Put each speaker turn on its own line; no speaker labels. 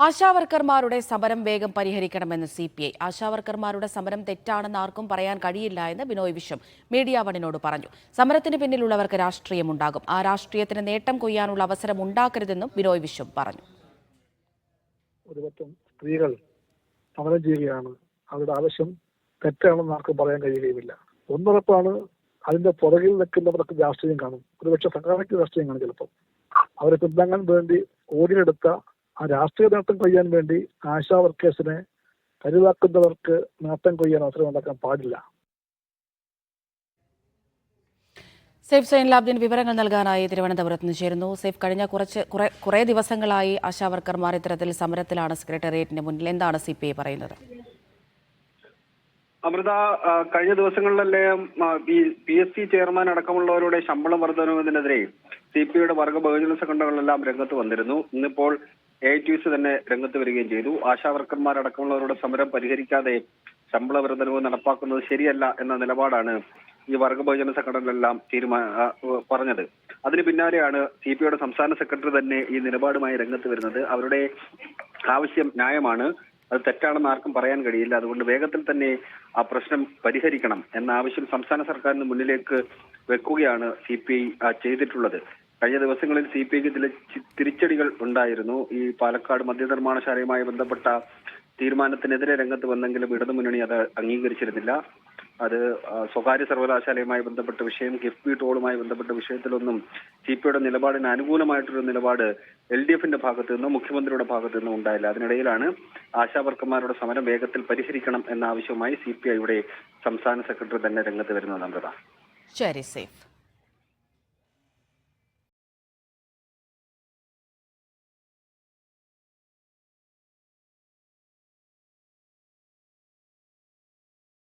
ആശാവർക്കർമാരുടെ സമരം വേഗം പരിഹരിക്കണമെന്ന് CPI. ആശാവർക്കർമാരുടെ സമരം തെറ്റാണെന്ന് ആർക്കും പറയാൻ കഴിയില്ല എന്ന് ബിനോയ് വിശ്വം മീഡിയ വണിനോട് പറഞ്ഞു. സമരത്തിന് പിന്നിലുള്ളവർക്ക് രാഷ്ട്രീയമുണ്ടാകും. ആ രാഷ്ട്രീയത്തിന് നേട്ടം കൊയ്യാനുള്ള അവസരം ഉണ്ടാക്കരുതെന്നും ബിനോയ് വിശ്വം പറഞ്ഞു.
ഒരുപറ്റം സ്ത്രീകൾ സമരം ചെയ്യുകയാണ്. അവരുടെ ആവശ്യം തെറ്റാണെന്ന് ആർക്കും പറയാൻ കഴിയുകയുമില്ല. ഒന്നുറപ്പാണ്, അതിന്റെ പുറകിൽ നിൽക്കുന്നവർക്ക് രാഷ്ട്രീയം കാണും. ഒരുപക്ഷെ സംഘടനയ്ക്ക് രാഷ്ട്രീയം കാണും. ചിലപ്പോൾ അവരെ പിന്താങ്ങാൻ വേണ്ടി ഓടിയെടുത്ത ആ രാഷ്ട്രീയ നേട്ടം കൊയ്യാൻ വേണ്ടി ആശാ വർക്കേഴ്സിനെ കരുതാക്കുന്നവർക്ക് നേട്ടം കൊയ്യാൻ അവസരം ഉണ്ടാക്കാൻ പാടില്ല.
സേഫ് സൈൻലാബ്ദിൻ വിവരങ്ങൾ നൽകാനായി തിരുവനന്തപുരത്ത് നിന്ന് ചേരുന്നു. സേഫ്, കഴിഞ്ഞ കുറേ ദിവസങ്ങളായി ആശാവർക്കർമാർ ഇത്തരത്തിൽ സമരത്തിലാണ് സെക്രട്ടേറിയറ്റിന് മുന്നിൽ. എന്താണ് CPI പറയുന്നത്?
അമൃത, കഴിഞ്ഞ ദിവസങ്ങളിലല്ലേ PSC ചെയർമാൻ അടക്കമുള്ളവരുടെ ശമ്പളം വർധനവിനെതിരെ CPIയുടെ വർഗ ബഹുജന സംഘടനകളെല്ലാം രംഗത്ത് വന്നിരുന്നു. ഇന്നിപ്പോൾ AITUC തന്നെ രംഗത്ത് വരികയും ചെയ്തു. ആശാവർക്കർമാരടക്കമുള്ളവരുടെ സമരം പരിഹരിക്കാതെ ശമ്പള വർധനവ് നടപ്പാക്കുന്നത് ശരിയല്ല എന്ന നിലപാടാണ് ഈ വർഗ ബഹുജന സംഘടനകളെല്ലാം പറഞ്ഞത്. അതിന് പിന്നാലെയാണ് CPIയുടെ സംസ്ഥാന സെക്രട്ടറി തന്നെ ഈ നിലപാടുമായി രംഗത്ത് വരുന്നത്. അവരുടെ ആവശ്യം ന്യായമാണ്, അത് തെറ്റാണെന്ന് ആർക്കും പറയാൻ കഴിയില്ല. അതുകൊണ്ട് വേഗത്തിൽ തന്നെ ആ പ്രശ്നം പരിഹരിക്കണം എന്ന ആവശ്യം സംസ്ഥാന സർക്കാരിന് മുന്നിലേക്ക് വെക്കുകയാണ് CPI ചെയ്തിട്ടുള്ളത്. കഴിഞ്ഞ ദിവസങ്ങളിൽ CPIക്ക് തിരിച്ചടികൾ ഉണ്ടായിരുന്നു. ഈ പാലക്കാട് മദ്യനിർമ്മാണശാലയുമായി ബന്ധപ്പെട്ട തീരുമാനത്തിനെതിരെ രംഗത്ത് വന്നെങ്കിലും ഇടതുമുന്നണി അത് അംഗീകരിച്ചിരുന്നില്ല. അത് സ്വകാര്യ സർവകലാശാലയുമായി ബന്ധപ്പെട്ട വിഷയം, കിഫ്ബി ടോളുമായി ബന്ധപ്പെട്ട വിഷയത്തിലൊന്നും CPIയുടെ നിലപാടിന് അനുകൂലമായിട്ടൊരു നിലപാട് LDFന്റെ ഭാഗത്തു നിന്നോ മുഖ്യമന്ത്രിയുടെ ഭാഗത്തു നിന്നോ ഉണ്ടായില്ല. അതിനിടയിലാണ് ആശാവർക്കർമാരുടെ സമരം വേഗത്തിൽ പരിഹരിക്കണം എന്ന ആവശ്യവുമായി CPIയുടെ സംസ്ഥാന സെക്രട്ടറി തന്നെ രംഗത്ത് വരുന്നത്.
ശരി, സേഫ്.